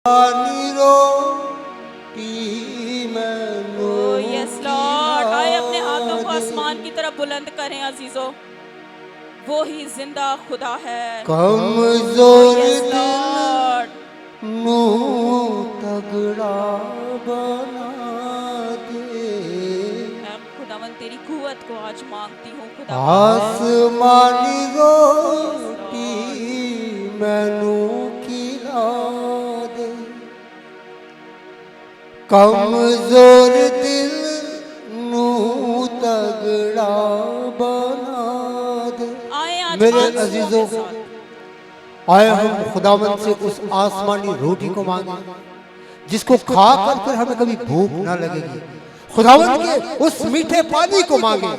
Yes Lord, आए अपने हाथों को आसमान की तरफ बुलंद करें अजीजों, वो ही जिंदा खुदा है। कमजोर यस दिल लॉर्ड, नू तगड़ा बना दे। मैं खुदावन तेरी कुव्वत को आज मांगती हूँ खुदा। आसमानी रोटी मैनू खिला दे। कमजोर दिल नू तगड़ा बना दे। आए आज मेरे आंसुओं अजीजों, के साथ। आए हम खुदावंद से उस आसमानी रोटी को मांगे जिसको खाकर फिर हमें कभी भूख ना लगेगी। खुदावंद के उस मीठे पानी को मांगे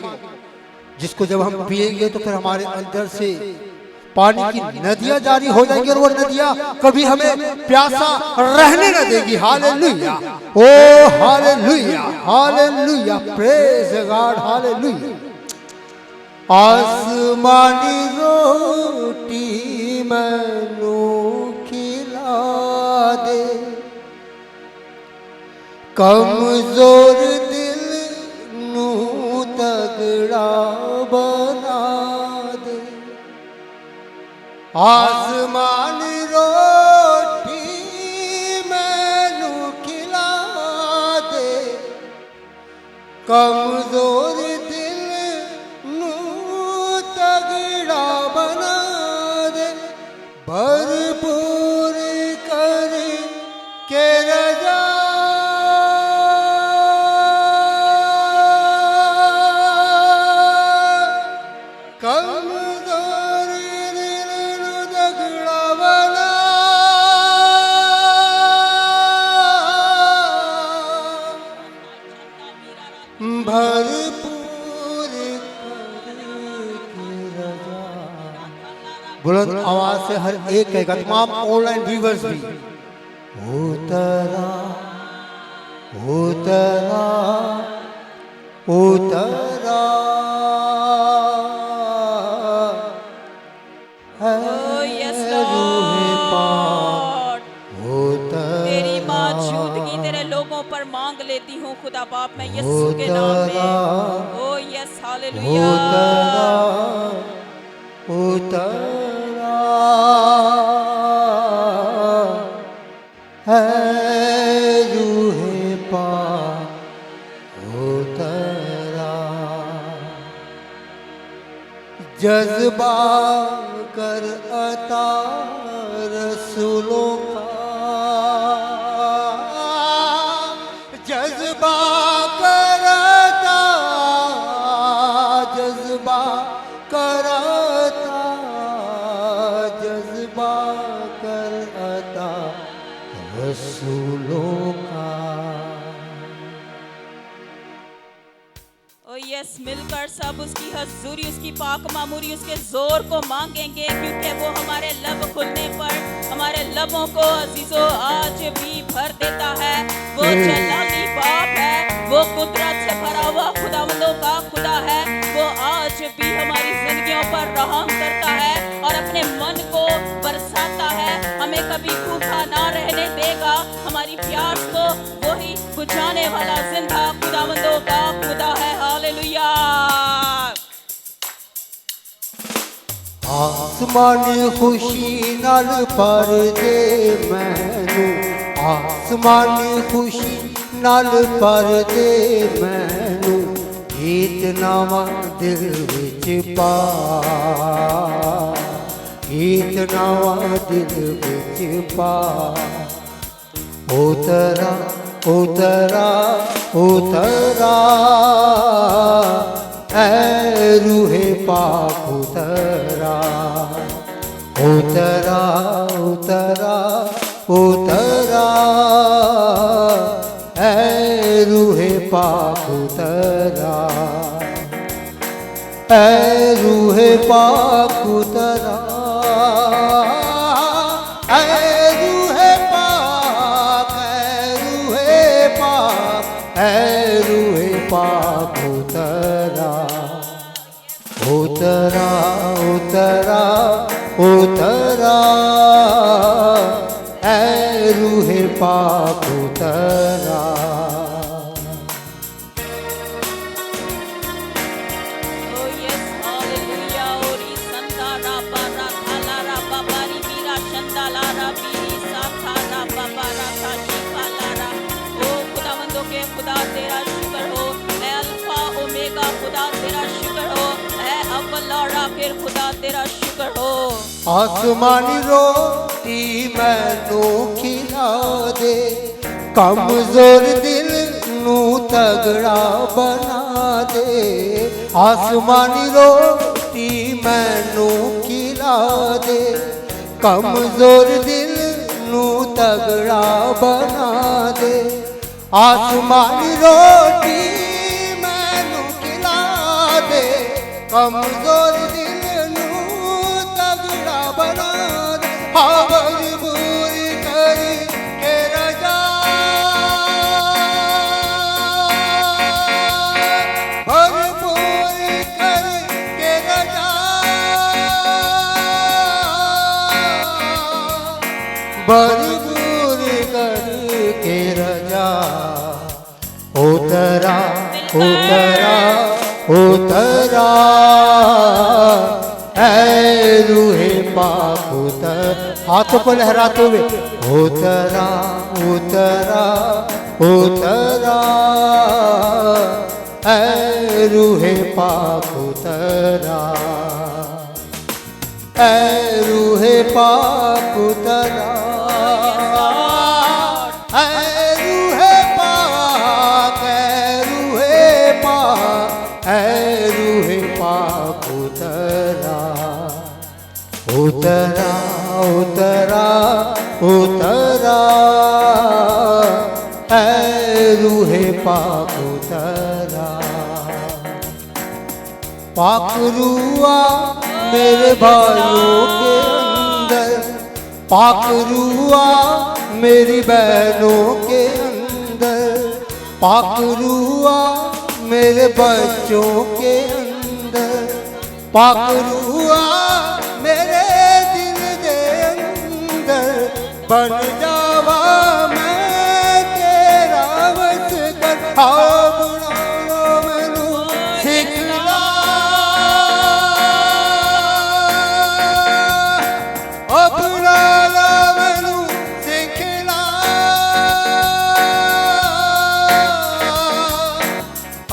जिसको जब हम पिएंगे तो फिर हमारे अंदर से पानी की नदियां जारी हो जाएंगी और वो नदियां कभी हमें प्यासा रहने न देगी। Hallelujah, oh hallelujah, hallelujah, praise God, hallelujah. आसमानी रोटी मैनू खिला दे। कमजोर दिल नू तगड़ा बना दे। आसमानी रोटी मैनू खिला दे। कमजोर दिल नू तगड़ा बना दे। भरपूर कर के रजा कमजोर दिल नू तगड़ा बना। भरपूर बुलंद आवाज से हर एक कहेगा, तमाम ऑनलाइन व्यूवर्स भी। उतरा उतरा उतरा है यस रूहे लॉर्ड, उतरा तेरी मौजूदगी तेरे लोगों पर मांग लेती हूँ खुदा बाप, मैं यीशु के नाम में। ओ यस हालेलुया। उतरा उतरा है रूहे पाक उतरा। जज्बा कर अता रसूलों का। जज्बा करता, जज्बा करता, जज्बा करता रसूलों का। ओ यस, मिलकर सब उसकी हजूरी, उसकी पाक मामूरी, उसके जोर को मांगेंगे, क्योंकि वो हमारे लब खुलने पर हमारे लबों को अजीजों आज भी भर देता है। वो जलाली बाप है, वो कुदरत से भरा हुआ खुदावंदों का खुदा है। वो आज भी हमारी जिंदगियों पर रहम करता है और अपने मन को बरसाता है। हमें कभी भूखा ना रहने देगा। हमारी प्यास को वही बुझाने वाला जिंदा खुदावंदों का खुदा है। हालेलुया। आसमानी खुशी नाल भर दे मैनू। आसमानी खुशी नाल भर दे मैनू। गीत नवा दिल विच पा। गीत नवा दिल विच पा। उतरा उतरा उतरा ऐ रूहे पाक उतरा। उतरा उतरा उतरा ऐ रूहे पाक उतरा। ऐ रूहे पाक उतरा। ऐ रूहे पाक, ऐ रूहे पाक, ऐ रूहे पाक उतरा। उतरा उतरा उतरा ऐ रूहे पाक उतरा। Oh yes, hallelujah. Ori sandara bara thalara babari mira shandalara biri sathara babara kashi palara. Oh खुदावंदों के खुदा तेरा शुक्र हो, ऐ अल्फा ओमेगा खुदा तेरा शुक्र हो, ऐ अव्वल और आखिर खुदा तेरा शुक्र हो। आसमानी रोटी मैनू खिला दे, कमजोर दिल नू तगड़ा बना दे। आसमानी रोटी मैनू खिला दे, कमजोर दिल नू तगड़ा बना दे। आसमानी रोटी मैनू खिला दे, कमजोर दिल नू तगड़ा बना दे। हाँ मजबूरी करी के रजा, मजबूरी करी के रजा, मजबूरी करी के रजा। उतरा उतरा उतरा, ऐ रूहे पाक उतर। हाथों को लहराते हुए उतरा उतरा उतरा, ऐ रूहे पाक उतरा, ऐ रूहे पाक उतरा, ऐ रूहे पाक, ऐ रूहे पाक, ऐ रूहे पाक उतरा। उतरा उतरा उतरा, ऐ रूहे पाक उतरा। पाक रुआ मेरे भाइयों के अंदर, पाक रुआ मेरी बहनों के अंदर, पाक रुआ मेरे बच्चों के अंदर, पाक रुआ मेरे दिल के अंदर। बन जावा मैं तेरा वसकर, हाँ बुला लो मैनू सिखला, बुला लो मैनू सिखला,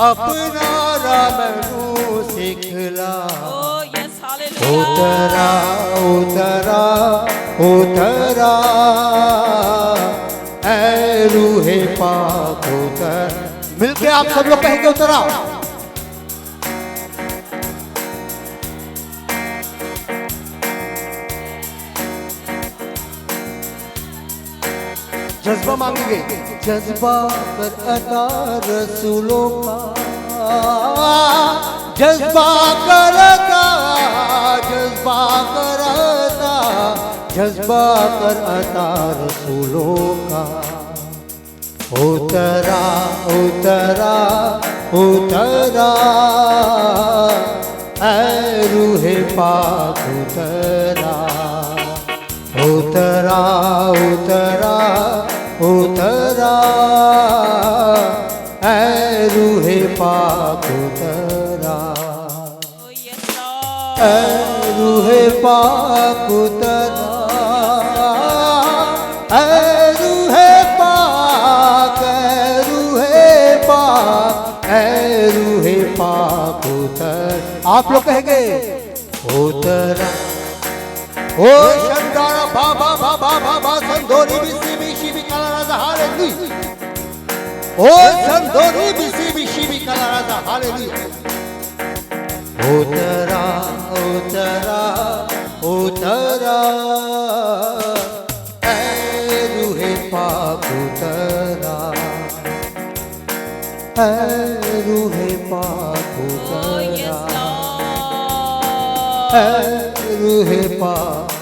अपना मैनू सिखला। Oh yes, hallelujah. उतरा उतरा उतरा, ऐ रूहे पाक उतर। मिलके आप सब लोग कहेंगे उतरा। जज्बा मांगेंगे, जज्बा कर अता रसूलों का, जज्बा करता, जज्बा करता, जज्बा कर अता रसूलों का। उतरा उतरा उतरा, ऐ रूहे पाक उतरा। उतरा उतरा उतरा, ऐ रूहे पाक उतरा। Oh yes, Lord. ऐ रूहे पाक उतरा, ऐ रूहे पाक, ऐ रूहे पाक, ऐ रूहे पाक उतर। आप लोग कहेंगे उतरा। ओ शंदारा बाबा बाबा बाबा संदोरी बिसी बिशी बिकला राजा हालेलुया। ओ संदोरी बिसी बिशी बिकला राजा हालेलुया। उतरा उतरा उतरा, ऐ रूहे पाक उतरा, ऐ रूहे पाक Oh yes, उतरा, Lord. ऐ रूहे पाक